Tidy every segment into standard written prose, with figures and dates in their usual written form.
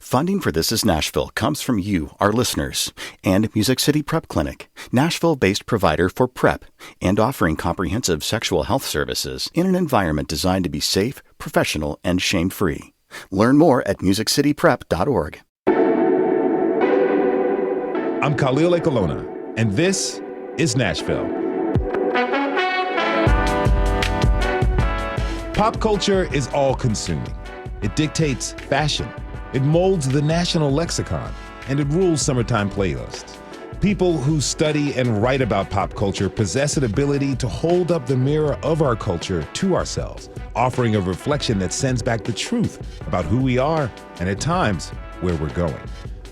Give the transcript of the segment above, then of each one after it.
Funding for This Is Nashville comes from you, our listeners, and Music City Prep Clinic, Nashville-based provider for PrEP and offering comprehensive sexual health services in an environment designed to be safe, professional, and shame-free. Learn more at musiccityprep.org. I'm Khalil Ekalona, and this is Nashville. Pop culture is all-consuming. It dictates fashion. It molds the national lexicon, and it rules summertime playlists. People who study and write about pop culture possess an ability to hold up the mirror of our culture to ourselves, offering a reflection that sends back the truth about who we are and, at times, where we're going.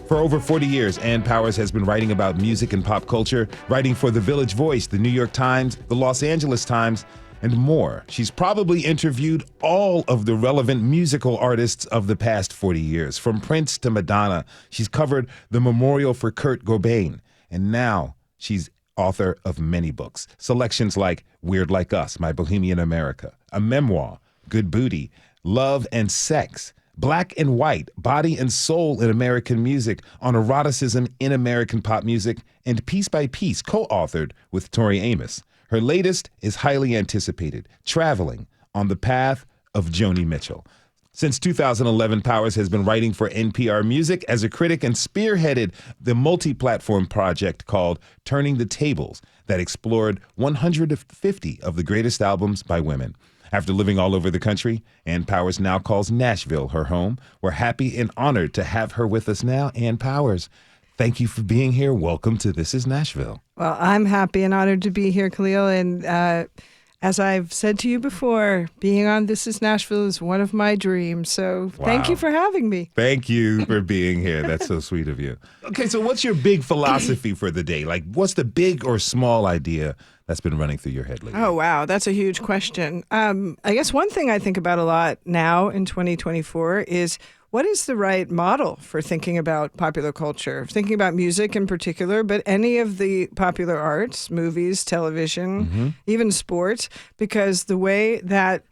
For over 40 years, Ann Powers has been writing about music and pop culture, writing for The Village Voice, The New York Times, The Los Angeles Times, and more. She's probably interviewed all of the relevant musical artists of the past 40 years, from Prince to Madonna. She's covered the memorial for Kurt Cobain, and now she's author of many books. Selections like Weird Like Us, My Bohemian America, a memoir, Good Booty, Love and Sex, Black and White, Body and Soul in American Music, on eroticism in American pop music, and Piece by Piece, co-authored with Tori Amos. Her latest is highly anticipated, Traveling on the Path of Joni Mitchell. Since 2011, Powers has been writing for NPR Music as a critic and spearheaded the multi-platform project called Turning the Tables that explored 150 of the greatest albums by women. After living all over the country, Ann Powers now calls Nashville her home. We're happy and honored to have her with us now. Ann Powers, thank you for being here. Welcome to This Is Nashville. Well, I'm happy and honored to be here, Khalil. And as I've said to you before, being on This Is Nashville is one of my dreams. So Thank you for having me. Thank you for being here. That's so sweet of you. Okay, so what's your big philosophy for the day? Like, what's the big or small idea that's been running through your head lately? Oh, wow. That's a huge question. I guess one thing I think about a lot now in 2024 is what is the right model for thinking about popular culture, thinking about music in particular, but any of the popular arts, movies, television, even sports, because the way that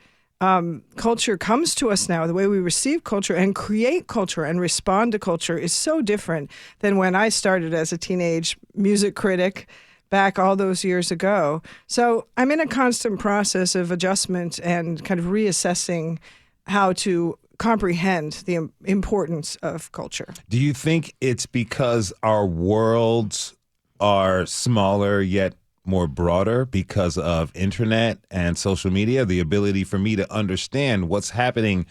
culture comes to us now, the way we receive culture and create culture and respond to culture is so different than when I started as a teenage music critic back all those years ago. So I'm in a constant process of adjustment and kind of reassessing how to comprehend the importance of culture. Do you think it's because our worlds are smaller yet more broader because of internet and social media, the ability for me to understand what's happening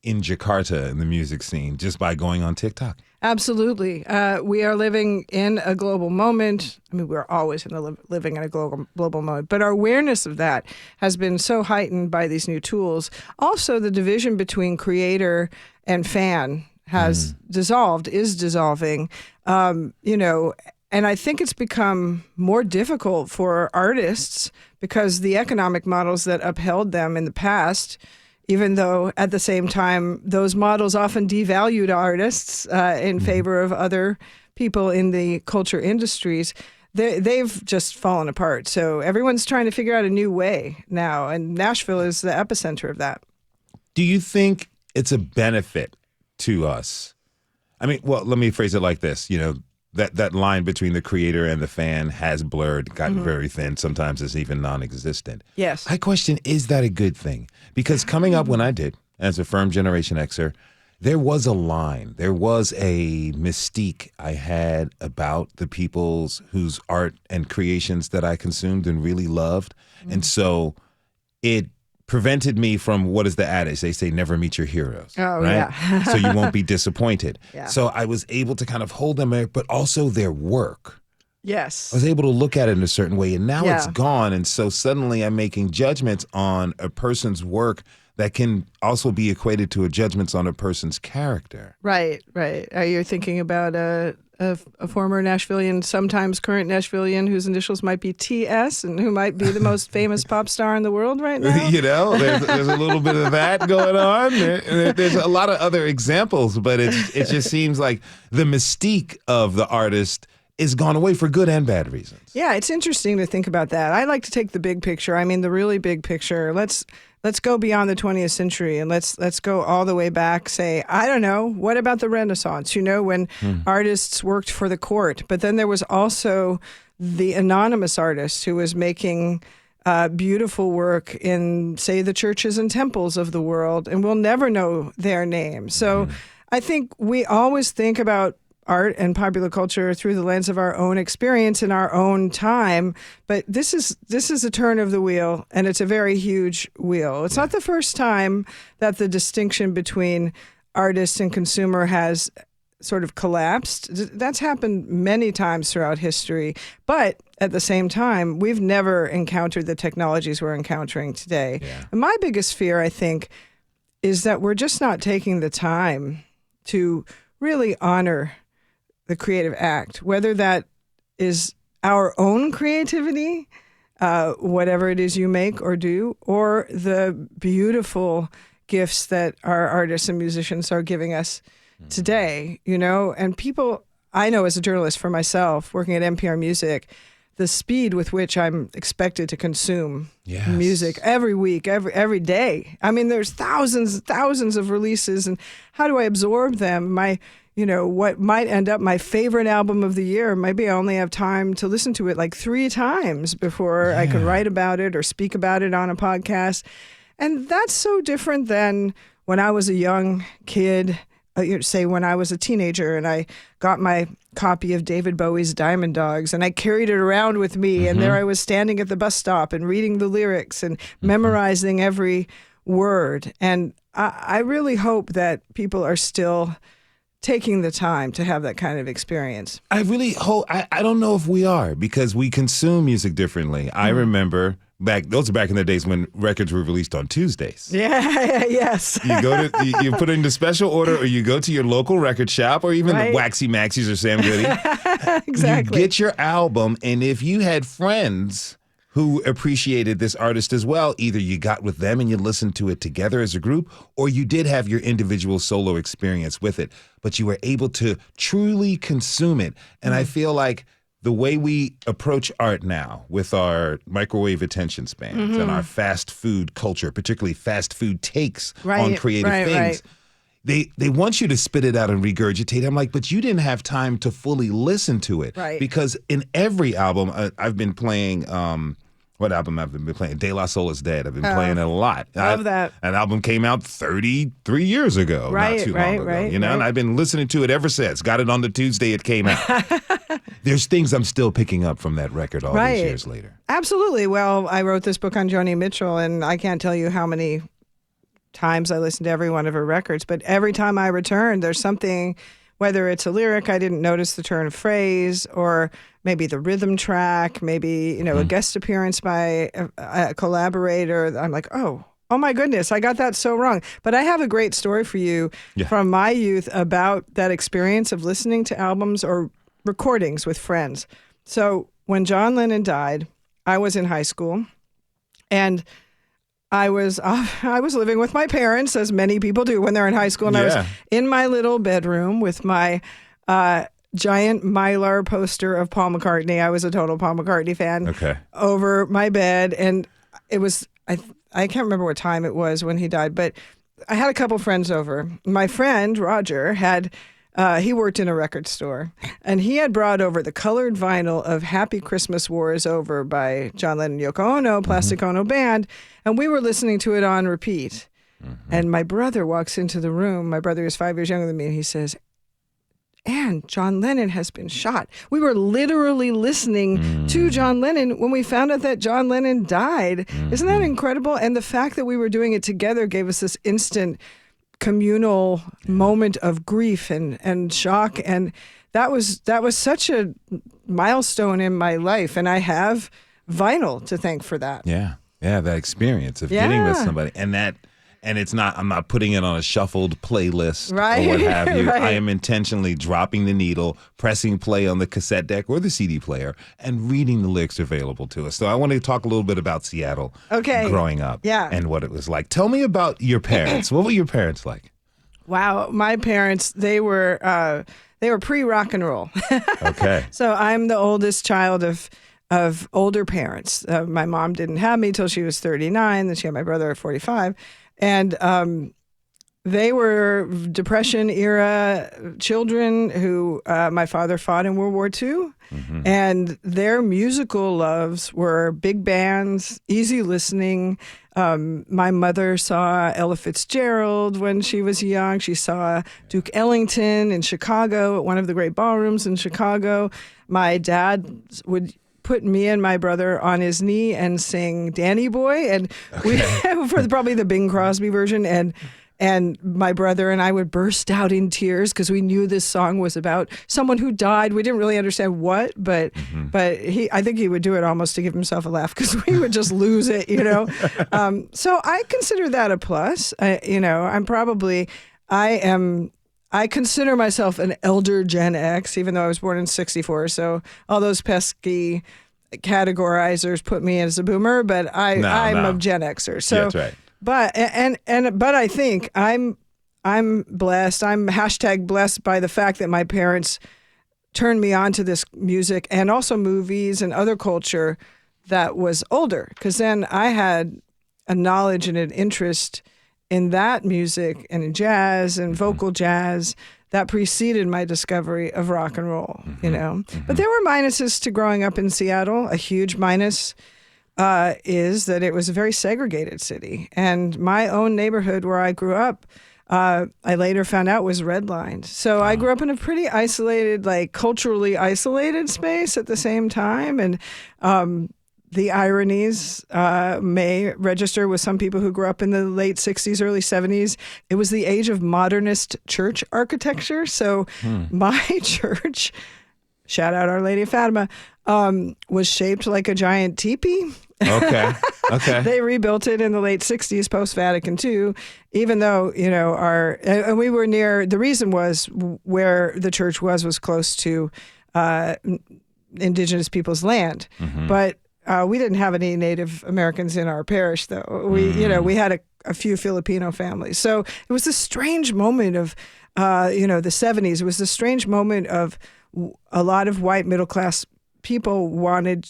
in Jakarta in the music scene just by going on TikTok? Absolutely. We are living in a global moment. I mean, we're always living in a global moment, but our awareness of that has been so heightened by these new tools. Also, the division between creator and fan has is dissolving. And I think it's become more difficult for artists because the economic models that upheld them in the past, even though at the same time, those models often devalued artists in favor of other people in the culture industries, they've just fallen apart. So everyone's trying to figure out a new way now, and Nashville is the epicenter of that. Do you think it's a benefit to us? I mean, well, let me phrase it like this. That line between the creator and the fan has blurred, gotten very thin. Sometimes it's even non-existent. Yes. I question, is that a good thing? Because coming up when I did, as a firm Generation Xer, there was a line, there was a mystique I had about the peoples whose art and creations that I consumed and really loved. And so it prevented me from, what is the adage? They say never meet your heroes. Oh, right? yeah. So you won't be disappointed. Yeah. So I was able to kind of hold them, but also their work. Yes. I was able to look at it in a certain way, and now Yeah. it's gone. And so suddenly I'm making judgments on a person's work that can also be equated to a judgments on a person's character. Right. Are you thinking about a former Nashvilleian, sometimes current Nashvilleian, whose initials might be TS and who might be the most famous pop star in the world right now? There's a little bit of that going on. There's a lot of other examples, but it just seems like the mystique of the artist is gone away for good and bad reasons. Yeah, it's interesting to think about that. I like to take the big picture. I mean, the really big picture. Let's let's go beyond the 20th century and let's go all the way back. Say, I don't know, what about the Renaissance? When artists worked for the court, but then there was also the anonymous artist who was making beautiful work in, say, the churches and temples of the world, and we'll never know their name. So I think we always think about art and popular culture through the lens of our own experience in our own time. But this is a turn of the wheel, and it's a very huge wheel. It's not the first time that the distinction between artist and consumer has sort of collapsed. That's happened many times throughout history. But at the same time, we've never encountered the technologies we're encountering today. Yeah. And my biggest fear, I think, is that we're just not taking the time to really honor the creative act, whether that is our own creativity, whatever it is you make or do, or the beautiful gifts that our artists and musicians are giving us today, and people, I know as a journalist for myself, working at NPR Music, the speed with which I'm expected to consume music every week, every day. I mean, there's thousands and thousands of releases, and how do I absorb them? What might end up my favorite album of the year, maybe I only have time to listen to it like 3 times before I can write about it or speak about it on a podcast. And that's so different than when I was a young kid, say when I was a teenager and I got my copy of David Bowie's Diamond Dogs and I carried it around with me, and there I was standing at the bus stop and reading the lyrics and memorizing every word. And I really hope that people are still taking the time to have that kind of experience. I really hope, I don't know if we are, because we consume music differently. I remember those are back in the days when records were released on Tuesdays. Yes. You put it into special order, or you go to your local record shop, or even the Waxy Maxis or Sam Goody. Exactly. You get your album, and if you had friends who appreciated this artist as well, either you got with them and you listened to it together as a group, or you did have your individual solo experience with it, but you were able to truly consume it. And I feel like the way we approach art now with our microwave attention spans and our fast food culture, particularly fast food takes on creative things, they want you to spit it out and regurgitate. I'm like, but you didn't have time to fully listen to it. Right. Because in every album, I've been playing, what album I've been playing? De La Soul is Dead. I've been playing it a lot. Love that. An album came out 33 years ago, not too long ago. And I've been listening to it ever since. Got it on the Tuesday it came out. There's things I'm still picking up from that record all these years later. Absolutely. Well, I wrote this book on Joni Mitchell, and I can't tell you how many times I listened to every one of her records, but every time I return, there's something, whether it's a lyric I didn't notice the turn of phrase, or maybe the rhythm track, maybe a guest appearance by a collaborator. I'm like, oh my goodness, I got that so wrong. But I have a great story for you from my youth about that experience of listening to albums or recordings with friends. So when John Lennon died, I was in high school, and I was living with my parents, as many people do when they're in high school, and I was in my little bedroom with my giant Mylar poster of Paul McCartney. I was a total Paul McCartney fan. Over my bed, and it was I can't remember what time it was when he died, but I had a couple friends over. My friend Roger had. He worked in a record store, and he had brought over the colored vinyl of Happy Christmas War Is Over by John Lennon, Yoko Ono, Plastic Ono Band, and we were listening to it on repeat. And my brother walks into the room. My brother is 5 years younger than me, and he says, "Ann, John Lennon has been shot." We were literally listening to John Lennon when we found out that John Lennon died. Isn't that incredible? And the fact that we were doing it together gave us this instant communal moment of grief and shock, and that was such a milestone in my life, and I have vinyl to thank for that. That experience of getting with somebody, and it's not, I'm not putting it on a shuffled playlist or what have you. I am intentionally dropping the needle, pressing play on the cassette deck or the CD player, and reading the lyrics available to us. So I want to talk a little bit about Seattle growing up and what it was like. Tell me about your parents. What were your parents like? Wow, my parents, they were pre-rock and roll. So I'm the oldest child of of older parents. My mom didn't have me till she was 39. Then she had my brother at 45. And they were Depression era children who my father fought in World War II. Mm-hmm. And their musical loves were big bands, easy listening. My mother saw Ella Fitzgerald when she was young. She saw Duke Ellington in Chicago at one of the great ballrooms in Chicago. My dad would put me and my brother on his knee and sing Danny Boy, and we for probably the Bing Crosby version, and my brother and I would burst out in tears because we knew this song was about someone who died. We didn't really understand what, but I think he would do it almost to give himself a laugh because we would just lose it, So I consider that a plus. I consider myself an elder Gen X, even though I was born in '64. So all those pesky categorizers put me as a boomer, but I'm a Gen Xer. So. Yeah, that's right. But I think I'm blessed. I'm #blessed by the fact that my parents turned me on to this music and also movies and other culture that was older. Because then I had a knowledge and an interest in that music and in jazz and vocal jazz that preceded my discovery of rock and roll. Mm-hmm. But there were minuses to growing up in Seattle. A huge minus is that it was a very segregated city. And my own neighborhood where I grew up, I later found out was redlined. So I grew up in a pretty isolated, culturally isolated space at the same time. And the ironies may register with some people who grew up in the late 60s, early 70s. It was the age of modernist church architecture. So my church, shout out Our Lady of Fatima, was shaped like a giant teepee. Okay. They rebuilt it in the late 60s, post-Vatican II, even though, and we were near, the reason was where the church was close to indigenous people's land. Mm-hmm. But we didn't have any Native Americans in our parish, though. We had a few Filipino families. So it was this strange moment of, the 70s. It was this strange moment of a lot of white middle-class people wanted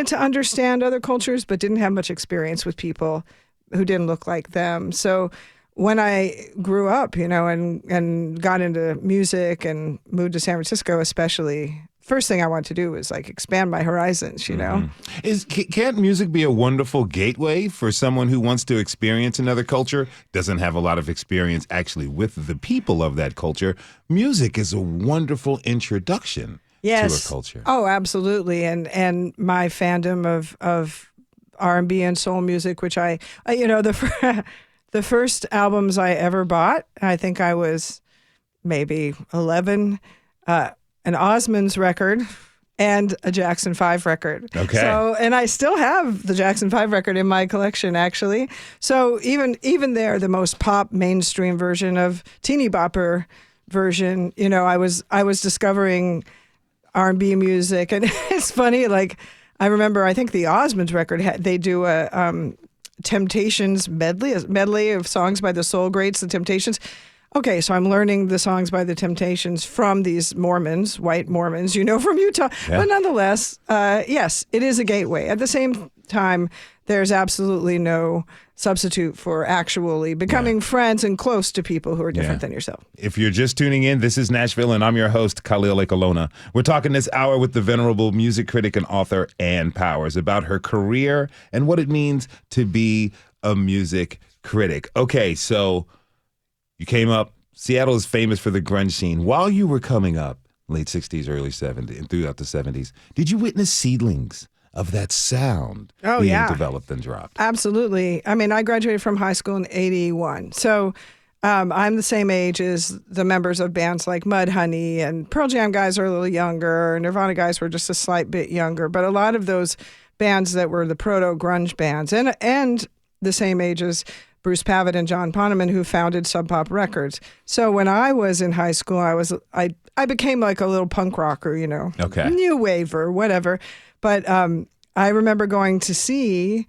to understand other cultures, but didn't have much experience with people who didn't look like them. So when I grew up, and got into music and moved to San Francisco, especially, first thing I wanted to do was expand my horizons. Can't music be a wonderful gateway for someone who wants to experience another culture, doesn't have a lot of experience actually with the people of that culture? Music is a wonderful introduction. Yes. To a culture. Oh, absolutely. And my fandom of R&B and soul music, which the first albums I ever bought, I think I was maybe 11, an Osmonds record and a Jackson 5 record. Okay. So, and I still have the Jackson 5 record in my collection, actually. So even there, the most pop mainstream version of Teeny Bopper version, I was discovering R&B music, and it's funny. I remember, I think the Osmonds record they do a Temptations medley of songs by the soul greats, the Temptations. Okay, so I'm learning the songs by the Temptations from these Mormons, white Mormons, from Utah. Yeah. But nonetheless, yes, it is a gateway. At the same time, there's absolutely no substitute for actually becoming friends and close to people who are different than yourself. If you're just tuning in, this is Nashville, and I'm your host, Khalil Ekolona. We're talking this hour with the venerable music critic and author Ann Powers about her career and what it means to be a music critic. Okay, so you came up. Seattle is famous for the grunge scene. While you were coming up, late 60s, early 70s, and throughout the 70s, did you witness seedlings of that sound being developed and dropped? Absolutely. I mean, I graduated from high school in 81. So I'm the same age as the members of bands like Mudhoney, and Pearl Jam guys are a little younger. Nirvana guys were just a slight bit younger. But a lot of those bands that were the proto-grunge bands, and the same age as Bruce Pavitt and John Poneman, who founded Sub Pop Records. So when I was in high school, I became like a little punk rocker, Okay. New wave or whatever. But I remember going to see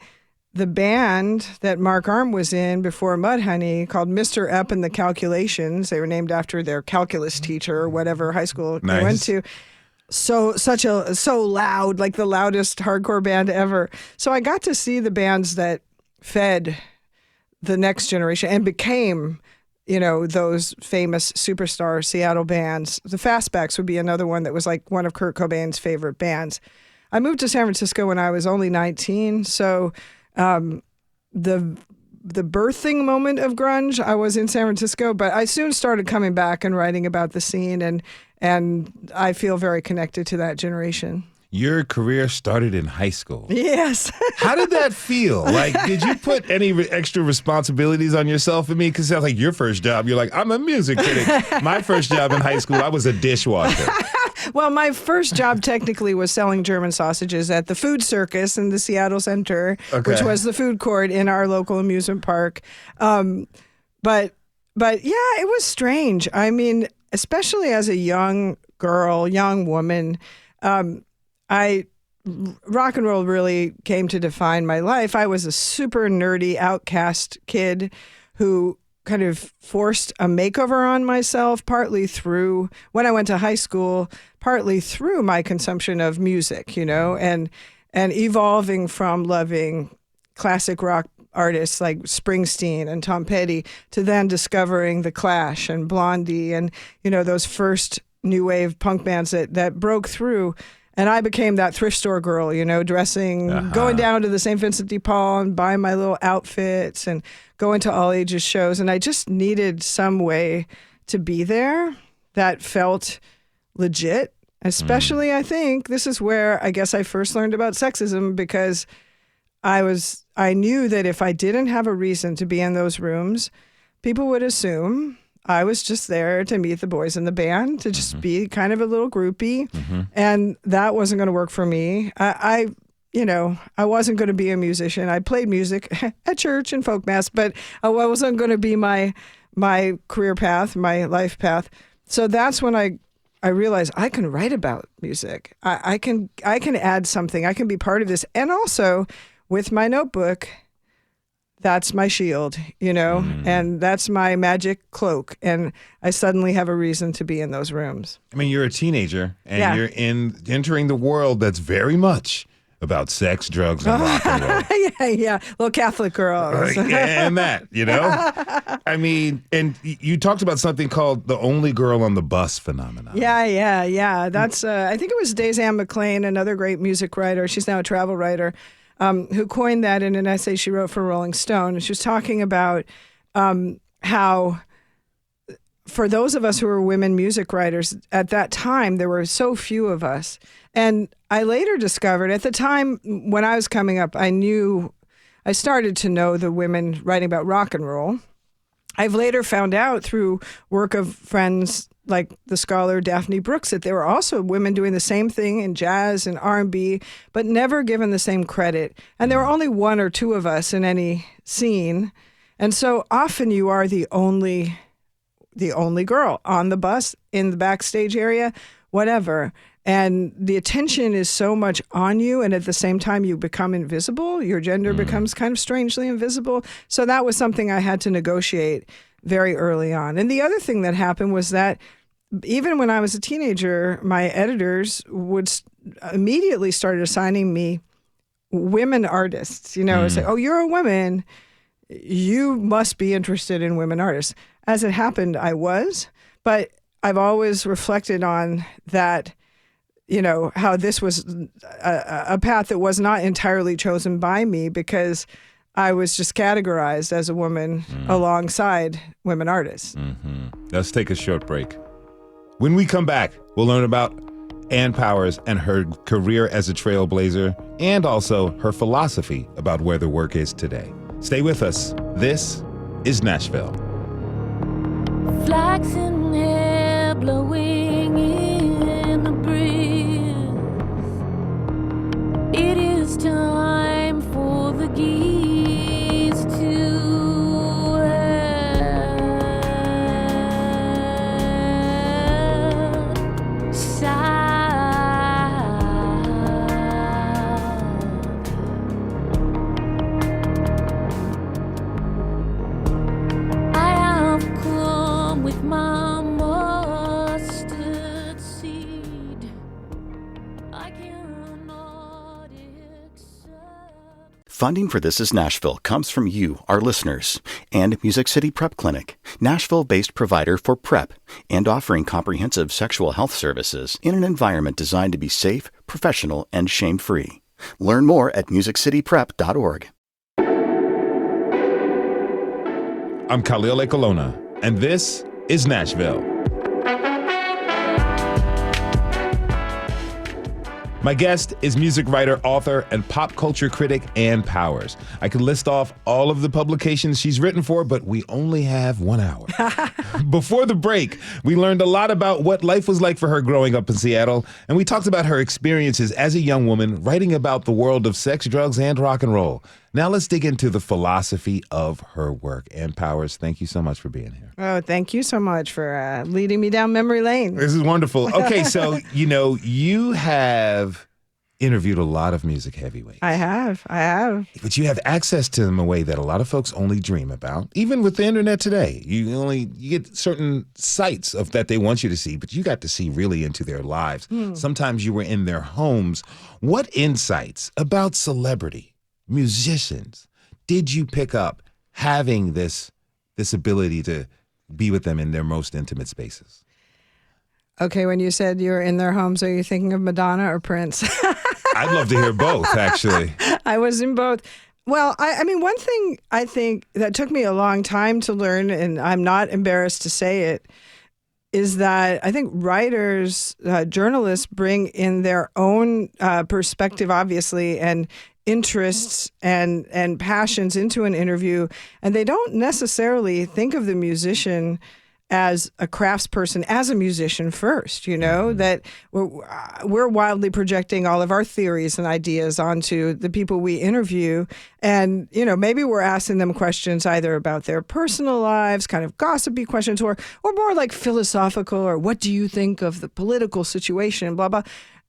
the band that Mark Arm was in before Mudhoney, called Mr. Epp and the Calculations. They were named after their calculus teacher or whatever high school they went to. so loud, like the loudest hardcore band ever. So I got to see the bands that fed the next generation and became, those famous superstar Seattle bands. The Fastbacks would be another one that was like one of Kurt Cobain's favorite bands. I moved to San Francisco when I was only 19, so the birthing moment of grunge, I was in San Francisco, but I soon started coming back and writing about the scene, and I feel very connected to that generation. Your career started in high school. Yes. How did that feel? Like, did you put any extra responsibilities on yourself? Because it sounds like your first job, you're like, I'm a music critic. My first job in high school, I was a dishwasher. Well, my first job technically was selling German sausages at the Food Circus in the Seattle Center, which was the food court in our local amusement park. But yeah, it was strange. I mean, especially as a young woman, rock and roll really came to define my life. I was a super nerdy outcast kid who kind of forced a makeover on myself, partly through when I went to high school, partly through my consumption of music, and evolving from loving classic rock artists like Springsteen and Tom Petty to then discovering The Clash and Blondie and, those first new wave punk bands that broke through. And I became that thrift store girl, dressing, going down to the St. Vincent de Paul and buying my little outfits and going to all ages shows. And I just needed some way to be there that felt legit. Especially, I think, this is where I guess I first learned about sexism, because I knew that if I didn't have a reason to be in those rooms, people would assume I was just there to meet the boys in the band, to just be kind of a little groupie. And that wasn't going to work for me. I wasn't going to be a musician. I played music at church and folk mass, but I wasn't going to be my career path, my life path. So that's when I realized I can write about music. I can add something. I can be part of this. And also with my notebook, that's my shield, and that's my magic cloak. And I suddenly have a reason to be in those rooms. I mean, you're a teenager, and you're entering the world that's very much about sex, drugs, and rock and roll. Yeah. Little Catholic girls. And that, I mean, and you talked about something called the only girl on the bus phenomenon. Yeah. That's, I think it was Dazanne McClain, another great music writer. She's now a travel writer. Who coined that in an essay she wrote for Rolling Stone. And she was talking about how, for those of us who were women music writers, at that time, there were so few of us. And I later discovered, at the time when I was coming up, I started to know the women writing about rock and roll. I've later found out through work of friends like the scholar Daphne Brooks that there were also women doing the same thing in jazz and R&B, but never given the same credit. And there were only one or two of us in any scene. And so often you are the only girl on the bus, in the backstage area, whatever. And the attention is so much on you, and at the same time you become invisible. Your gender becomes kind of strangely invisible. So that was something I had to negotiate very early on. And the other thing that happened was that even when I was a teenager, my editors would immediately start assigning me women artists. Say, oh, you're a woman, you must be interested in women artists. As it happened, I was, but I've always reflected on that, how this was a path that was not entirely chosen by me, because I was just categorized as a woman alongside women artists. Let's take a short break. When we come back, we'll learn about Ann Powers and her career as a trailblazer, and also her philosophy about where the work is today. Stay with us. This is Nashville. Flaxen hair blowing in the breeze. It is time for the geese to I have come with my Funding for This Is Nashville comes from you, our listeners, and Music City Prep Clinic, Nashville-based provider for PrEP and offering comprehensive sexual health services in an environment designed to be safe, professional, and shame-free. Learn more at musiccityprep.org. I'm Khalil Ekolona, and this is Nashville. My guest is music writer, author, and pop culture critic Ann Powers. I could list off all of the publications she's written for, but we only have 1 hour. Before the break, we learned a lot about what life was like for her growing up in Seattle, and we talked about her experiences as a young woman writing about the world of sex, drugs, and rock and roll. Now let's dig into the philosophy of her work. Ann Powers, thank you so much for being here. Oh, thank you so much for leading me down memory lane. This is wonderful. Okay, so, you have interviewed a lot of music heavyweights. I have. But you have access to them in a way that a lot of folks only dream about. Even with the internet today, you get certain sites of that they want you to see, but you got to see really into their lives. Sometimes you were in their homes. What insights about celebrity, musicians, did you pick up having this ability to be with them in their most intimate spaces? Okay, when you said you're in their homes, are you thinking of Madonna or Prince? I'd love to hear both, actually. I was in both. Well, I mean, one thing I think that took me a long time to learn, and I'm not embarrassed to say it, is that I think writers, journalists bring in their own perspective, obviously, and interests and passions into an interview, and they don't necessarily think of the musician as a craftsperson, as a musician first, that we're wildly projecting all of our theories and ideas onto the people we interview. And, maybe we're asking them questions either about their personal lives, kind of gossipy questions, or more like philosophical, or what do you think of the political situation, blah, blah.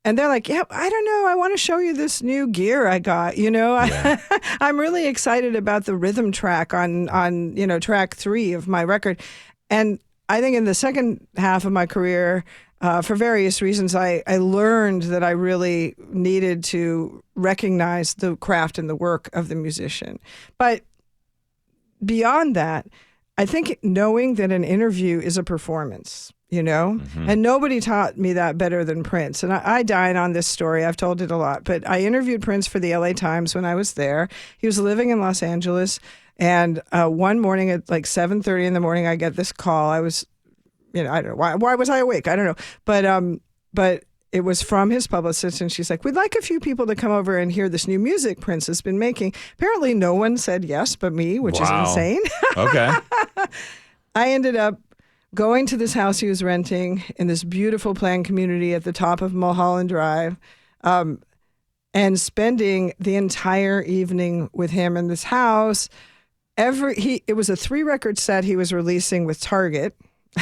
And they're like, yeah, I don't know. I want to show you this new gear I got. Yeah. I'm really excited about the rhythm track on track 3 of my record. And I think in the second half of my career, for various reasons, I learned that I really needed to recognize the craft and the work of the musician. But beyond that, I think knowing that an interview is a performance, and nobody taught me that better than Prince. And I dine on this story. I've told it a lot. But I interviewed Prince for the LA Times when I was there. He was living in Los Angeles. And one morning at like 7:30 in the morning, I get this call. I was, I don't know, why was I awake? I don't know. But it was from his publicist, and she's like, we'd like a few people to come over and hear this new music Prince has been making. Apparently no one said yes but me, which is insane. Okay. I ended up going to this house he was renting in this beautiful planned community at the top of Mulholland Drive, and spending the entire evening with him in this house. It was a 3-record set he was releasing with Target.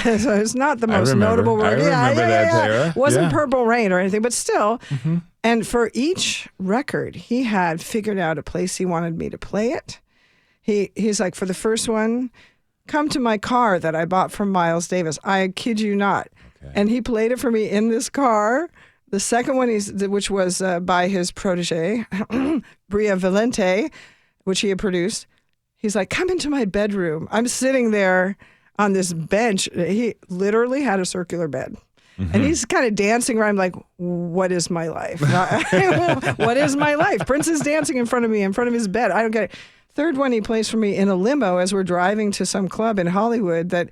So it's not the most notable record. I remember that era. It wasn't Purple Rain or anything, but still. Mm-hmm. And for each record, he had figured out a place he wanted me to play it. He's like, for the first one, come to my car that I bought from Miles Davis. I kid you not. Okay. And he played it for me in this car. The second one, which was by his protege, Bria Valente, which he had produced. He's like, come into my bedroom. I'm sitting there on this bench. He literally had a circular bed. Mm-hmm. And he's kind of dancing around like, what is my life? What is my life? Prince is dancing in front of me, in front of his bed. I don't get it. Third one, he plays for me in a limo as we're driving to some club in Hollywood the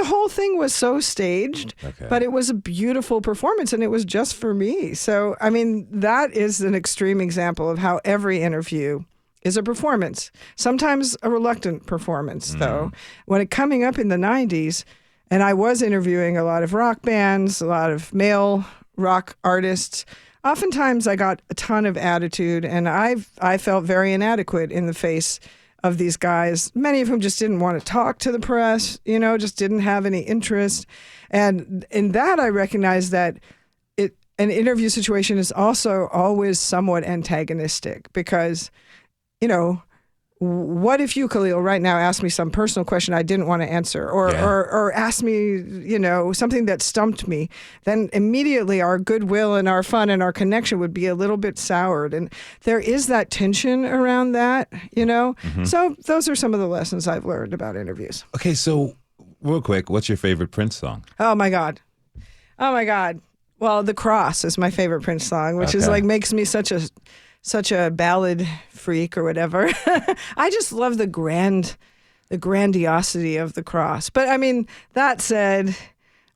whole thing was so staged, but it was a beautiful performance, and it was just for me. So, I mean, that is an extreme example of how every interview is a performance. Sometimes a reluctant performance, though. When coming up in the 90s, and I was interviewing a lot of rock bands, a lot of male rock artists, oftentimes I got a ton of attitude, and I felt very inadequate in the face of these guys, many of whom just didn't want to talk to the press, just didn't have any interest. And in that, I recognized that an interview situation is also always somewhat antagonistic because, what if you, Khalil, right now asked me some personal question I didn't want to answer, or asked me, something that stumped me? Then immediately our goodwill and our fun and our connection would be a little bit soured. And there is that tension around that, So those are some of the lessons I've learned about interviews. Okay, so real quick, what's your favorite Prince song? Oh my God. Well, The Cross is my favorite Prince song, which is like makes me such a ballad freak or whatever. I just love the grandiosity of The Cross. But I mean, that said,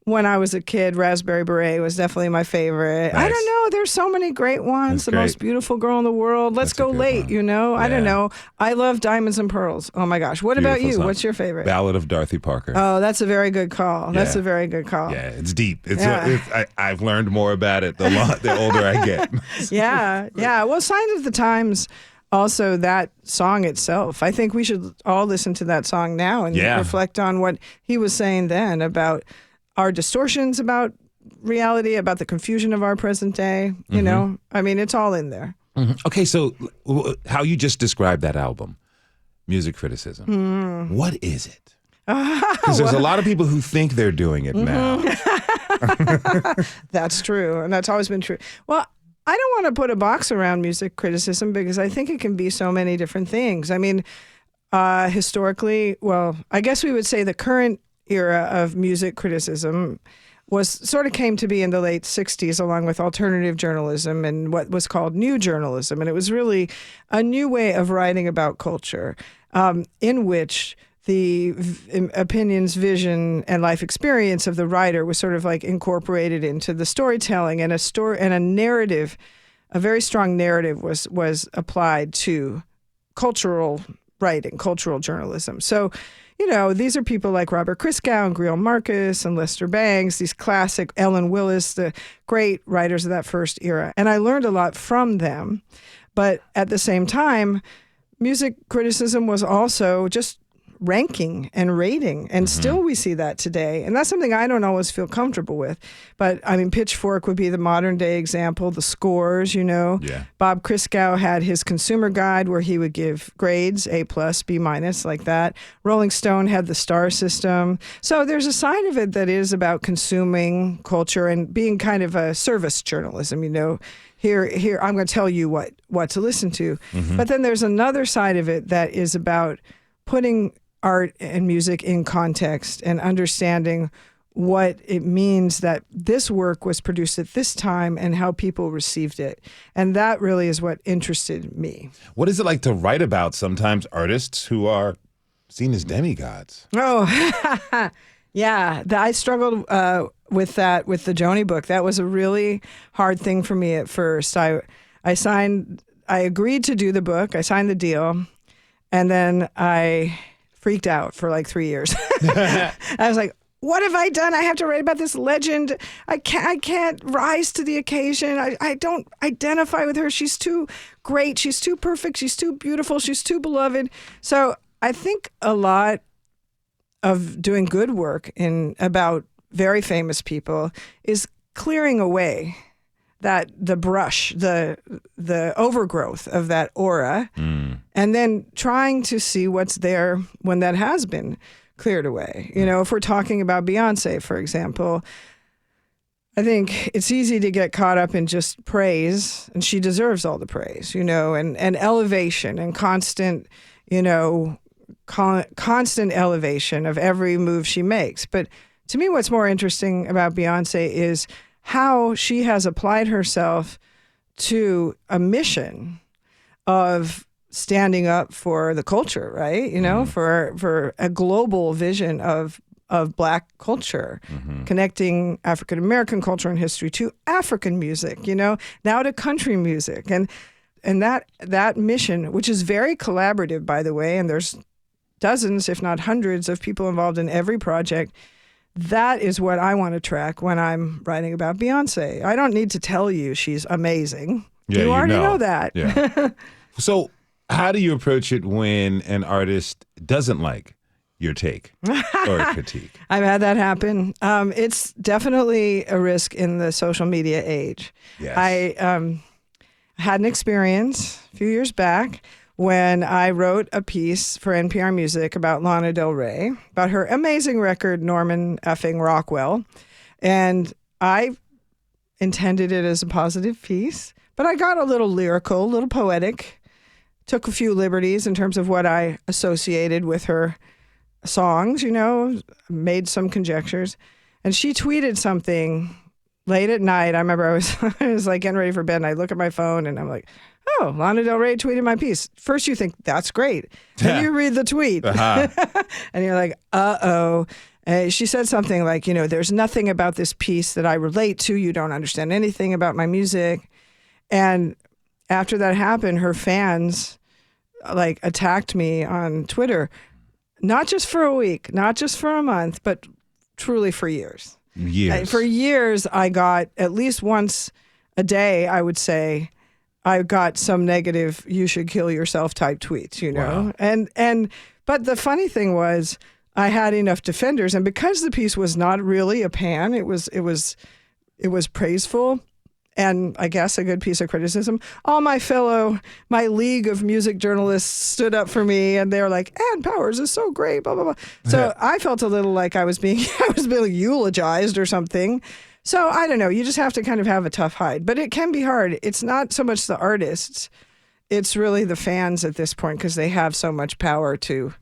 when I was a kid, Raspberry Beret was definitely my favorite. Nice. I don't know. There's so many great ones. That's the most beautiful girl in the world. Let's Go Late, I don't know. I love Diamonds and Pearls. Oh my gosh. What about you? Song. What's your favorite? Ballad of Dorothy Parker. Oh, that's a very good call. That's a very good call. Yeah, it's deep. I've learned more about it the older I get. Yeah. Well, Signs of the Times, also that song itself. I think we should all listen to that song now and reflect on what he was saying then about our distortions about reality, about the confusion of our present day. I mean, it's all in there. Mm-hmm. Okay, so how you just described that album, Music Criticism, what is it? Because there's a lot of people who think they're doing it now. That's true, and that's always been true. Well, I don't want to put a box around music criticism because I think it can be so many different things. I mean, historically, well, I guess we would say the current era of music criticism came to be in the late 60s, along with alternative journalism and what was called new journalism. And it was really a new way of writing about culture, in which the opinions, vision, and life experience of the writer was sort of like incorporated into the storytelling, and a narrative, a very strong narrative was applied to cultural writing, cultural journalism. So, these are people like Robert Christgau and Greil Marcus and Lester Bangs, these classic, Ellen Willis, the great writers of that first era. And I learned a lot from them. But at the same time, music criticism was also just ranking and rating. And still we see that today. And that's something I don't always feel comfortable with. But I mean, Pitchfork would be the modern day example, the scores, Yeah. Bob Christgau had his consumer guide where he would give grades, A+, B-, like that. Rolling Stone had the star system. So there's a side of it that is about consuming culture and being kind of a service journalism, Here, I'm going to tell you what to listen to. But then there's another side of it that is about putting art and music in context and understanding what it means that this work was produced at this time and how people received it. And that really is what interested me. What is it like to write about sometimes artists who are seen as demigods? Oh, yeah. I struggled with that with the Joni book. That was a really hard thing for me at first. I agreed to do the book. I signed the deal. And then I freaked out for like 3 years. I was like, what have I done? I have to write about this legend. I can't rise to the occasion. I don't identify with her. She's too great. She's too perfect. She's too beautiful. She's too beloved. So I think a lot of doing good work about very famous people is clearing away that the brush, the overgrowth of that aura, and then trying to see what's there when that has been cleared away. If we're talking about Beyonce, for example, I think it's easy to get caught up in just praise, and she deserves all the praise, and elevation and constant, constant elevation of every move she makes. But to me, what's more interesting about Beyonce is how she has applied herself to a mission of standing up for the culture, right? For a global vision of Black culture, connecting African American culture and history to African music, now to country music, and that mission, which is very collaborative, by the way, and there's dozens, if not hundreds, of people involved in every project. That is what I want to track when I'm writing about Beyonce. I don't need to tell you she's amazing. Yeah, you already know that. Yeah. So how do you approach it when an artist doesn't like your take or critique? I've had that happen. It's definitely a risk in the social media age. Yes. I had an experience a few years back when I wrote a piece for NPR Music about Lana Del Rey, about her amazing record, Norman effing Rockwell. And I intended it as a positive piece, but I got a little lyrical, a little poetic, took a few liberties in terms of what I associated with her songs, made some conjectures. And she tweeted something late at night. I remember I was like getting ready for bed, and I look at my phone and I'm like, oh, Lana Del Rey tweeted my piece. First you think, that's great. Then you read the tweet. And you're like, uh-oh. She said something like, there's nothing about this piece that I relate to. You don't understand anything about my music. And after that happened, her fans attacked me on Twitter, not just for a week, not just for a month, but truly for years. For years, I got at least once a day, I would say, I got some negative, you should kill yourself type tweets, Wow. But the funny thing was, I had enough defenders, and because the piece was not really a pan, it was praiseful, and I guess a good piece of criticism. All my league of music journalists stood up for me, and they were like, Ann Powers is so great, blah, blah, blah. So I felt a little like I was being eulogized or something. So I don't know, you just have to kind of have a tough hide, but it can be hard. It's not so much the artists, it's really the fans at this point, because they have so much power to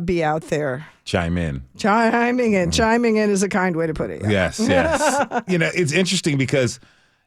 be out there. Chiming in is a kind way to put it. Yeah. Yes. It's interesting because,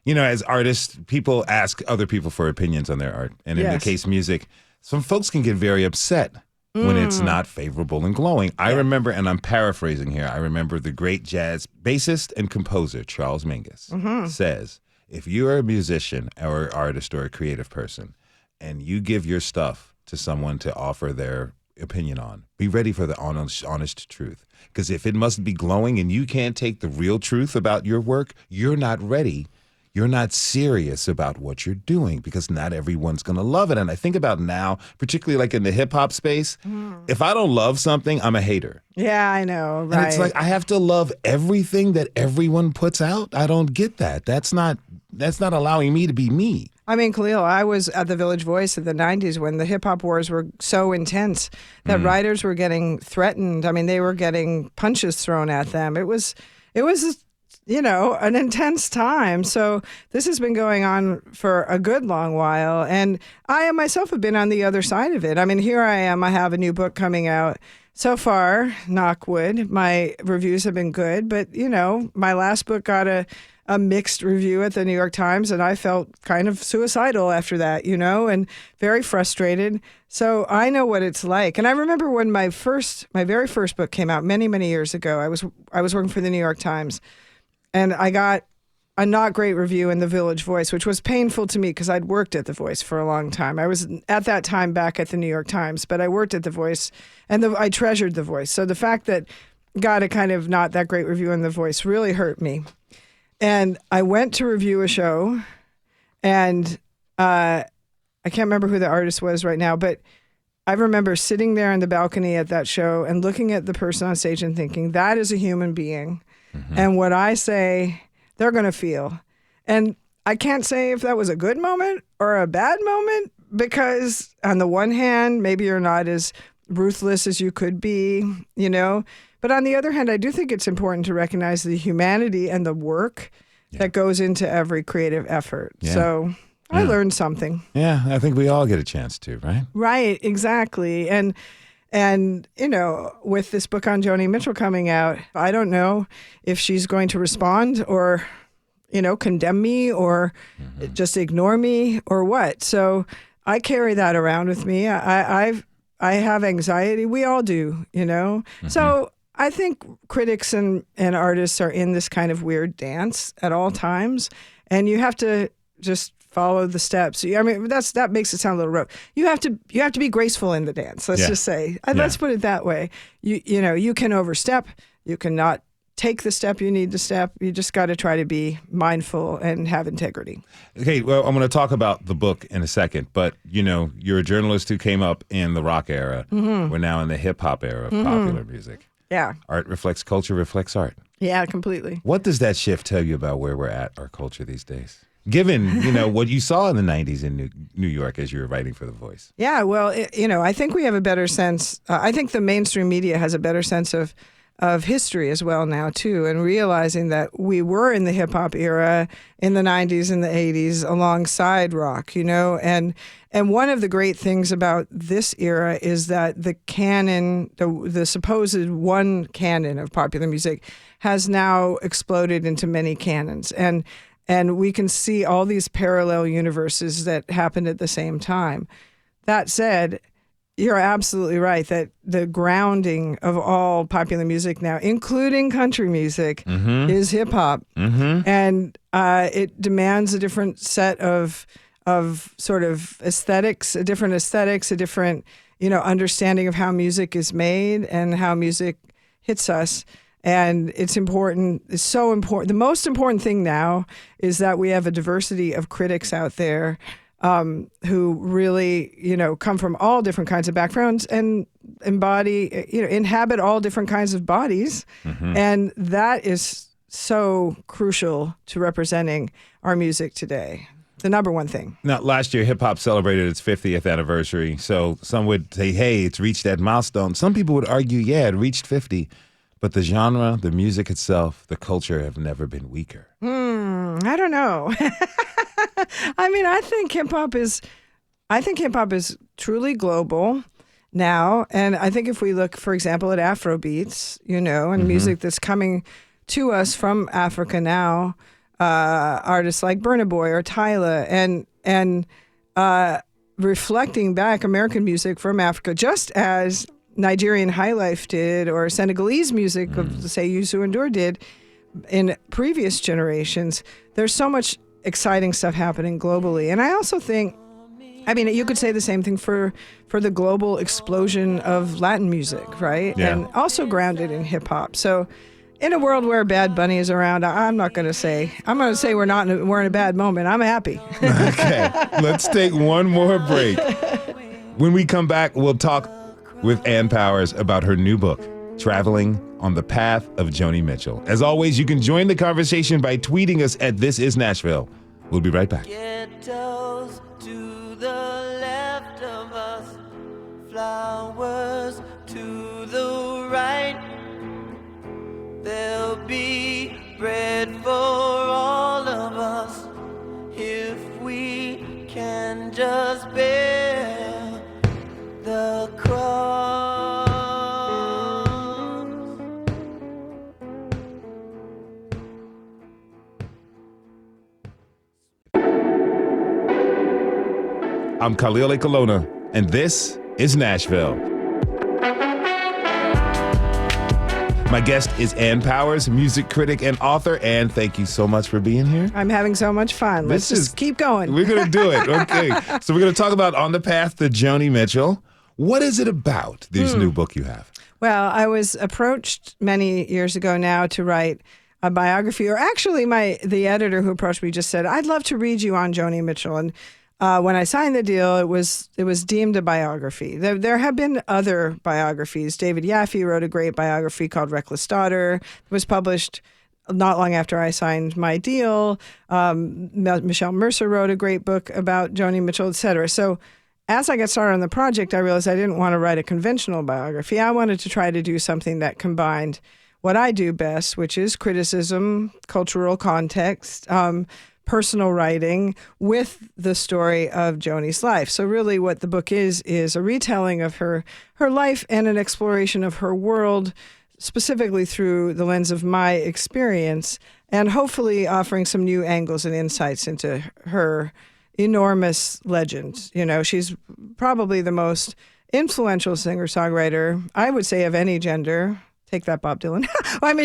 as artists, people ask other people for opinions on their art. And in the case music, some folks can get very upset when it's not favorable and glowing. I remember, and I'm paraphrasing here, I remember the great jazz bassist and composer, Charles Mingus, says, if you're a musician or artist or a creative person and you give your stuff to someone to offer their opinion on, be ready for the honest truth. Because if it must be glowing and you can't take the real truth about your work, you're not ready. You're not serious about what you're doing, because not everyone's going to love it. And I think about now, particularly like in the hip hop space, if I don't love something, I'm a hater. Yeah, I know. Right. And it's like I have to love everything that everyone puts out. I don't get that. That's not allowing me to be me. I mean, Khalil, I was at the Village Voice in the 90s when the hip-hop wars were so intense that writers were getting threatened. I mean, they were getting punches thrown at them. It was an intense time. So this has been going on for a good long while. And I myself have been on the other side of it. I mean, here I am. I have a new book coming out. So far, knock wood, my reviews have been good. But, my last book got a mixed review at the New York Times, and I felt kind of suicidal after that, and very frustrated. So I know what it's like. And I remember when my very first book came out many, many years ago, I was working for the New York Times, and I got a not great review in the Village Voice, which was painful to me because I'd worked at the Voice for a long time. I was at that time back at the New York Times, but I worked at the Voice, and I treasured the Voice. So the fact that got a kind of not that great review in the Voice really hurt me. And I went to review a show, and I can't remember who the artist was right now, but I remember sitting there on the balcony at that show and looking at the person on stage and thinking, that is a human being. And what I say, they're going to feel. And I can't say if that was a good moment or a bad moment, because on the one hand, maybe you're not as ruthless as you could be, But on the other hand, I do think it's important to recognize the humanity and the work that goes into every creative effort. Yeah. So I learned something. Yeah, I think we all get a chance to, right? Right, exactly. And with this book on Joni Mitchell coming out, I don't know if she's going to respond or, condemn me or just ignore me or what. So I carry that around with me. I have anxiety. We all do, So I think critics and artists are in this kind of weird dance at all times, and you have to just follow the steps. I mean, that makes it sound a little rough. You have to be graceful in the dance. Let's just say. Let's put it that way. You can overstep. You cannot take the step you need to step. You just got to try to be mindful and have integrity. Okay, well, I'm going to talk about the book in a second, but you're a journalist who came up in the rock era. We're now in the hip hop era of popular music. Yeah. Art reflects culture, reflects art. Yeah, completely. What does that shift tell you about where we're at, our culture these days? given, what you saw in the 90s in New York as you were writing for The Voice? Yeah, well, I think we have a better sense. I think the mainstream media has a better sense of history as well now, too, and realizing that we were in the hip-hop era in the 90s and the 80s alongside rock, and one of the great things about this era is that the canon, the supposed one canon of popular music has now exploded into many canons, and we can see all these parallel universes that happened at the same time. That said, you're absolutely right that the grounding of all popular music now, including country music, is hip hop, and it demands a different set of sort of aesthetics, a different understanding of how music is made and how music hits us. And it's important. It's so important. The most important thing now is that we have a diversity of critics out there who really, come from all different kinds of backgrounds and inhabit all different kinds of bodies. And that is so crucial to representing our music today. The number one thing. Now, last year, hip hop celebrated its 50th anniversary. So some would say, hey, it's reached that milestone. Some people would argue, yeah, it reached 50. But the genre, the music itself, the culture have never been weaker. I don't know. I think hip hop is truly global now, and I think if we look, for example, at Afro beats, and music that's coming to us from Africa now, artists like Burna Boy or Tyla, and reflecting back American music from Africa, just as Nigerian highlife did, or Senegalese music of, say, Youssou N'Dour did in previous generations. There's so much exciting stuff happening globally. And I also think, you could say the same thing for the global explosion of Latin music, right? Yeah. And also grounded in hip hop. So in a world where Bad Bunny is around, I'm going to say we're in a bad moment. I'm happy. Okay, let's take one more break. When we come back, we'll talk with Ann Powers about her new book, Traveling on the Path of Joni Mitchell. As always, you can join the conversation by tweeting us at This Is Nashville. We'll be right back. Ghettos to the left of us, flowers to the right. There'll be bread for all of us if we can just bear the cross. I'm Khalil Ekalona, and this is Nashville. My guest is Ann Powers, music critic and author. Ann, thank you so much for being here. I'm having so much fun. Let's just keep going. We're going to do it. Okay. So we're going to talk about On the Path to Joni Mitchell. What is it about, this new book you have? Well, I was approached many years ago now to write a biography, or actually the editor who approached me just said, I'd love to read you on Joni Mitchell. And when I signed the deal, it was deemed a biography. There have been other biographies. David Yaffe wrote a great biography called Reckless Daughter. It was published not long after I signed my deal. Michelle Mercer wrote a great book about Joni Mitchell, et cetera. So as I got started on the project, I realized I didn't want to write a conventional biography. I wanted to try to do something that combined what I do best, which is criticism, cultural context, personal writing with the story of Joni's life. So really what the book is a retelling of her life and an exploration of her world, specifically through the lens of my experience, and hopefully offering some new angles and insights into her enormous legend. She's probably the most influential singer-songwriter, I would say, of any gender. Take that, Bob Dylan.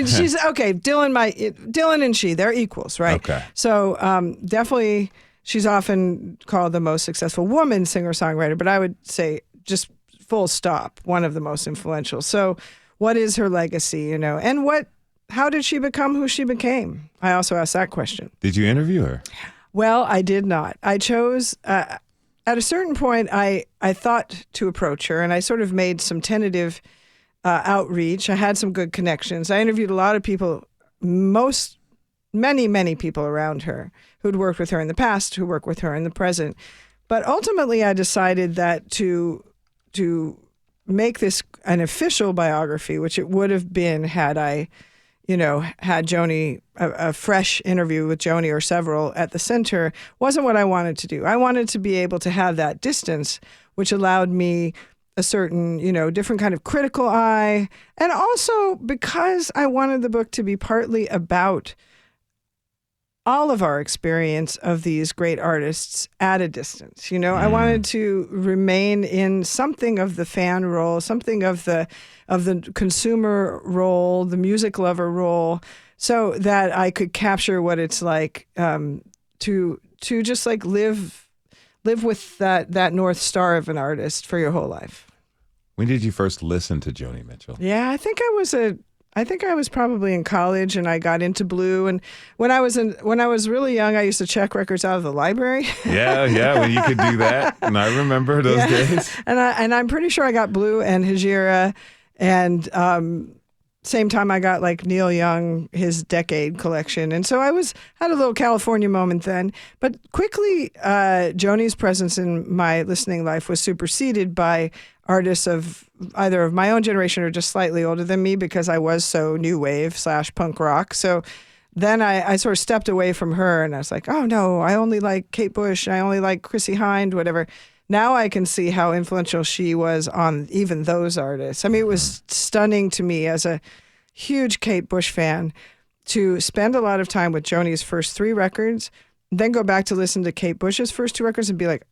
She's okay. Dylan and she, they're equals, right? Okay. So definitely, she's often called the most successful woman singer-songwriter, but I would say just full stop, one of the most influential. So what is her legacy, and how did she become who she became? I also asked that question. Did you interview her? Well, I did not. I chose, at a certain point, I thought to approach her, and I sort of made some tentative outreach. I had some good connections. I interviewed a lot of people, most many, many people around her who'd worked with her in the past, who work with her in the present. But ultimately, I decided that to make this an official biography, which it would have been had I, had Joni, a fresh interview with Joni or several at the center, wasn't what I wanted to do. I wanted to be able to have that distance, which allowed me a certain, different kind of critical eye. And also because I wanted the book to be partly about all of our experience of these great artists at a distance. I wanted to remain in something of the fan role, something of the consumer role, the music lover role, so that I could capture what it's like to just like live with that North Star of an artist for your whole life. When did you first listen to Joni Mitchell? Yeah, I think I was probably in college, and I got into Blue. And when I was really young, I used to check records out of the library. Yeah, when you could do that, and I remember those days. And I'm pretty sure I got Blue and Hejira, and same time I got like Neil Young, his Decade collection. And so had a little California moment then. But quickly, Joni's presence in my listening life was superseded by artists of either of my own generation or just slightly older than me, because I was so new wave / punk rock. So then I sort of stepped away from her, and I was like, oh no, I only like Kate Bush, I only like Chrissie Hynde, whatever. Now I can see how influential she was on even those artists. I mean, it was stunning to me as a huge Kate Bush fan to spend a lot of time with Joni's first 3 records, then go back to listen to Kate Bush's first 2 records and be like,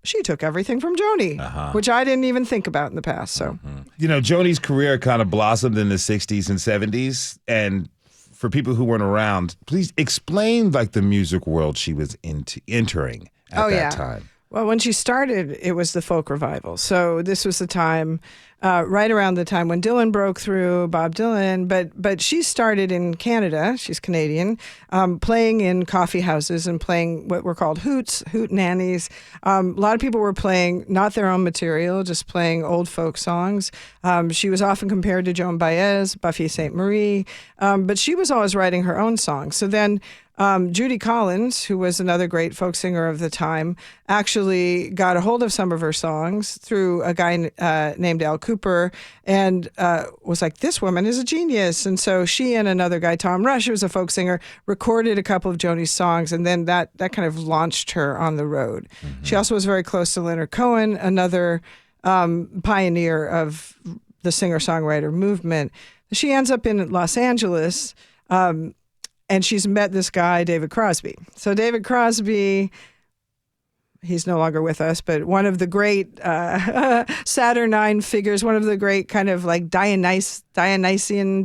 she took everything from Joni, which I didn't even think about in the past. So, Joni's career kind of blossomed in the 60s and 70s. And for people who weren't around, please explain like the music world she was entering at that time. Well, when she started, it was the folk revival. So this was the time, right around the time when Dylan broke through, Bob Dylan. But she started in Canada. She's Canadian, playing in coffee houses and playing what were called hoot nannies. A lot of people were playing not their own material, just playing old folk songs. She was often compared to Joan Baez, Buffy St. Marie, but she was always writing her own songs. So then Judy Collins, who was another great folk singer of the time, actually got a hold of some of her songs through a guy named Al Cooper, and was like, this woman is a genius. And so she and another guy, Tom Rush, who was a folk singer, recorded a couple of Joni's songs, and then that kind of launched her on the road. Mm-hmm. She also was very close to Leonard Cohen, another pioneer of the singer-songwriter movement. She ends up in Los Angeles, and she's met this guy, David Crosby. So David Crosby, he's no longer with us, but one of the great Saturnine figures, one of the great kind of like Dionysian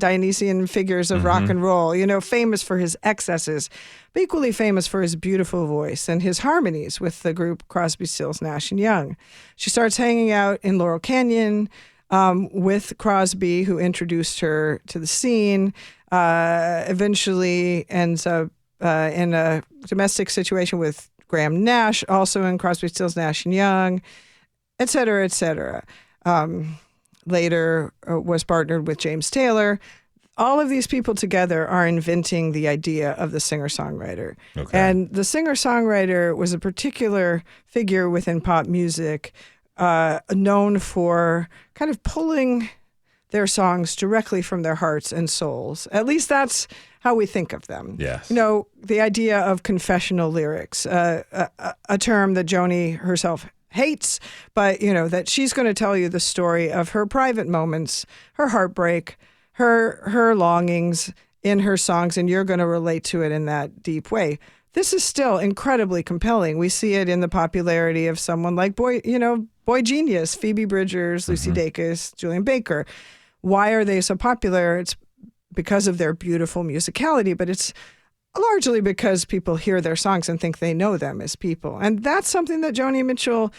figures of rock and roll, famous for his excesses, but equally famous for his beautiful voice and his harmonies with the group Crosby, Stills, Nash & Young. She starts hanging out in Laurel Canyon with Crosby, who introduced her to the scene. Eventually ends up in a domestic situation with Graham Nash, also in Crosby, Stills, Nash & Young, et cetera, et cetera. Later was partnered with James Taylor. All of these people together are inventing the idea of the singer-songwriter. Okay. And the singer-songwriter was a particular figure within pop music, known for kind of pulling their songs directly from their hearts and souls. At least that's how we think of them. Yes. The idea of confessional lyrics, a term that Joni herself hates, but, that she's going to tell you the story of her private moments, her heartbreak, her longings in her songs, and you're going to relate to it in that deep way. This is still incredibly compelling. We see it in the popularity of someone like Boy Genius, Phoebe Bridgers, Lucy Dacus, Julian Baker. Why are they so popular? It's because of their beautiful musicality, but it's largely because people hear their songs and think they know them as people. And that's something that Joni Mitchell,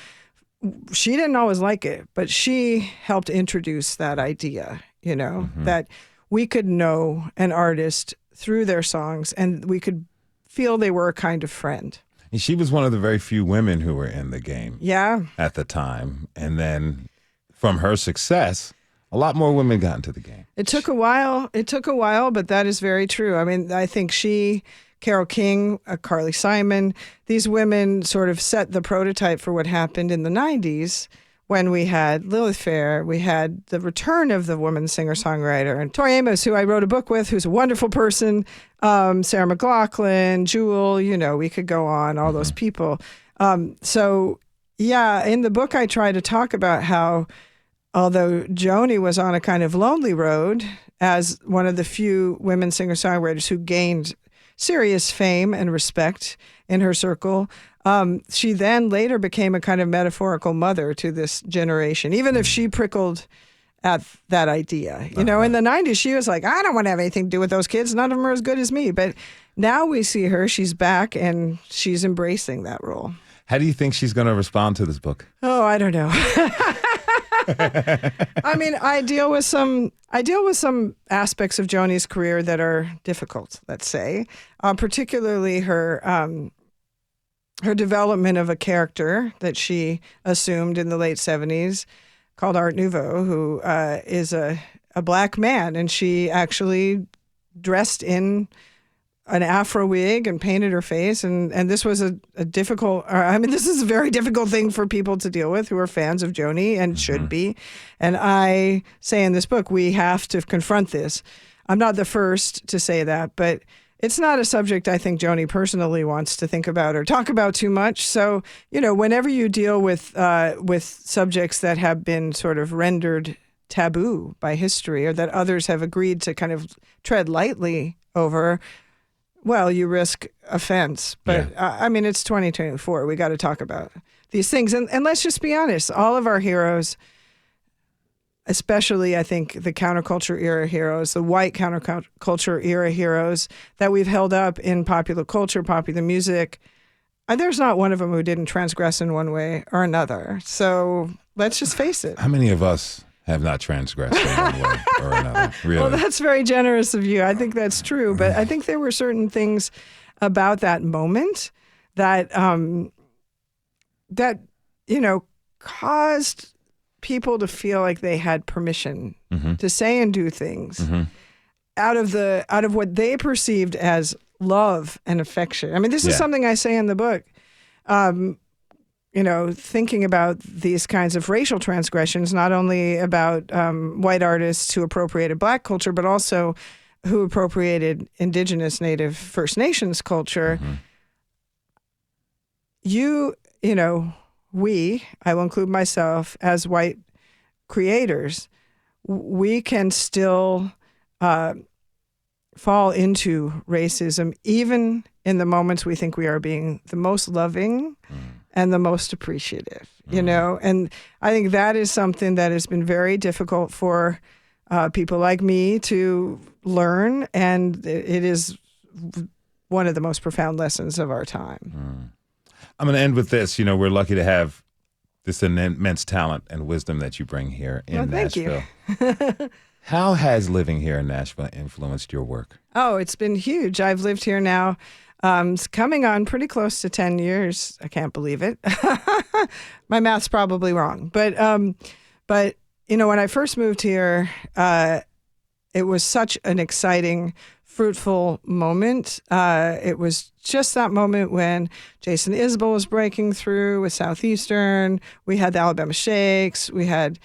she didn't always like it, but she helped introduce that idea, that we could know an artist through their songs and we could feel they were a kind of friend. And she was one of the very few women who were in the game at the time. And then from her success, A lot more women got into the game. It took a while. But that is very true. I mean, I think Carole King, Carly Simon, these women sort of set the prototype for what happened in the 90s when we had Lilith Fair, we had the return of the woman singer-songwriter, and Tori Amos, who I wrote a book with, who's a wonderful person, Sarah McLachlan, Jewel, we could go on, all those people. So, yeah, in the book I try to talk about how, although Joni was on a kind of lonely road as one of the few women singer-songwriters who gained serious fame and respect in her circle, she then later became a kind of metaphorical mother to this generation, even if she prickled at that idea. In the 90s, she was like, I don't want to have anything to do with those kids. None of them are as good as me. But now we see her, she's back, and she's embracing that role. How do you think she's going to respond to this book? Oh, I don't know. I mean, I deal with some aspects of Joni's career that are difficult, let's say, particularly her development of a character that she assumed in the late 70s called Art Nouveau, who is a black man, and she actually dressed in an Afro wig and painted her face, and this was a difficult. This is a very difficult thing for people to deal with who are fans of Joni and should be. And I say in this book, we have to confront this. I'm not the first to say that, but it's not a subject I think Joni personally wants to think about or talk about too much. So, whenever you deal with subjects that have been sort of rendered taboo by history or that others have agreed to kind of tread lightly over, well, you risk offense. But, it's 2024. We got to talk about these things. And let's just be honest. All of our heroes, especially, I think, the counterculture era heroes, the white counterculture era heroes that we've held up in popular culture, popular music, there's not one of them who didn't transgress in one way or another. So let's just face it. How many of us have not transgressed in one way or another? Really? Well, that's very generous of you. I think that's true. But I think there were certain things about that moment that, caused people to feel like they had permission to say and do things out of what they perceived as love and affection. I mean, this is something I say in the book. Thinking about these kinds of racial transgressions, not only about white artists who appropriated Black culture, but also who appropriated Indigenous, Native, First Nations culture. I will include myself, as white creators, we can still fall into racism, even in the moments we think we are being the most loving and the most appreciative, And I think that is something that has been very difficult for people like me to learn, and it is one of the most profound lessons of our time. I'm going to end with this. We're lucky to have this immense talent and wisdom that you bring here in Nashville. Thank you. How has living here in Nashville influenced your work? Oh, it's been huge. I've lived here now. It's coming on pretty close to 10 years. I can't believe it. My math's probably wrong. But when I first moved here, it was such an exciting, fruitful moment. It was just that moment when Jason Isbell was breaking through with Southeastern. We had the Alabama Shakes. We had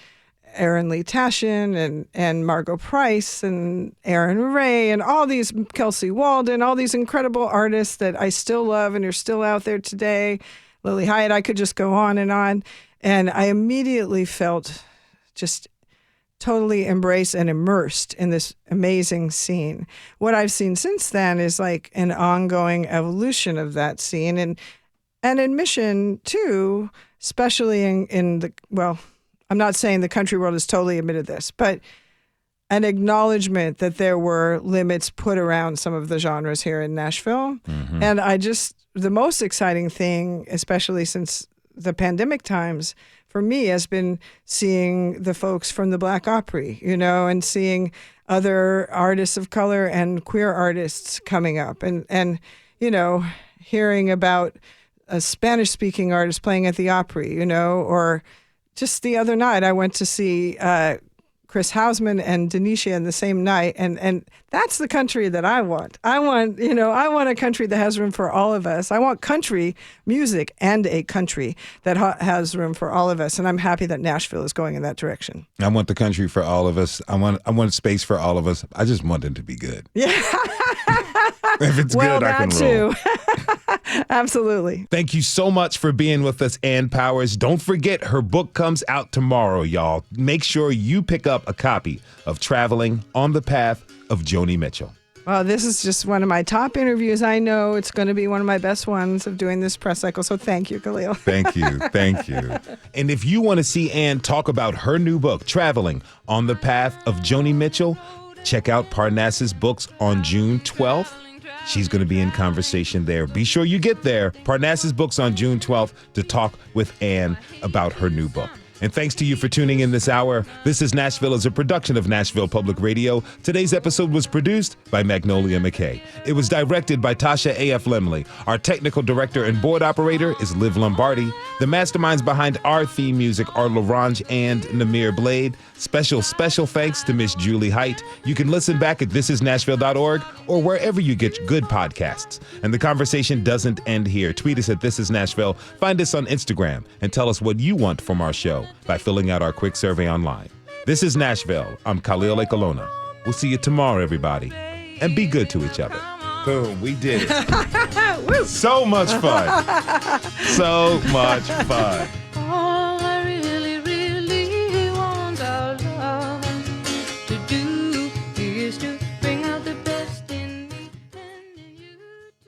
Aaron Lee Tashin and Margot Price and Aaron Ray and all these, Kelsey Walden, all these incredible artists that I still love and are still out there today. Lily Hyatt, I could just go on. And I immediately felt just totally embraced and immersed in this amazing scene. What I've seen since then is like an ongoing evolution of that scene and admission too, especially in the, well, I'm not saying the country world has totally admitted this, but an acknowledgement that there were limits put around some of the genres here in Nashville. And the most exciting thing, especially since the pandemic times, for me has been seeing the folks from the Black Opry, and seeing other artists of color and queer artists coming up and hearing about a Spanish-speaking artist playing at the Opry, or just the other night I went to see Chris Hausman and Denisha in the same night, and that's the country that I want. I want a country that has room for all of us. I want country music and a country that has room for all of us, and I'm happy that Nashville is going in that direction. I want the country for all of us. I want space for all of us. I just want it to be good. Yeah. If it's good, I can roll. Too. Absolutely. Thank you so much for being with us, Ann Powers. Don't forget, her book comes out tomorrow, y'all. Make sure you pick up a copy of Traveling on the Path of Joni Mitchell. Well, this is just one of my top interviews. I know it's going to be one of my best ones of doing this press cycle. So thank you, Khalil. Thank you. Thank you. And if you want to see Ann talk about her new book, Traveling on the Path of Joni Mitchell, check out Parnassus Books on June 12th. She's going to be in conversation there. Be sure you get there. Parnassus Books on June 12th to talk with Ann about her new book. And thanks to you for tuning in this hour. This is Nashville is a production of Nashville Public Radio. Today's episode was produced by Magnolia McKay. It was directed by Tasha A.F. Lemley. Our technical director and board operator is Liv Lombardi. The masterminds behind our theme music are LaRange and Namir Blade. Special thanks to Miss Julie Height. You can listen back at thisisnashville.org or wherever you get good podcasts. And the conversation doesn't end here. Tweet us at This Is Nashville. Find us on Instagram and tell us what you want from our show by filling out our quick survey online. This is Nashville. I'm Khalil Ekolona. We'll see you tomorrow, everybody. And be good to each other. Boom, we did it. So much fun. So much fun.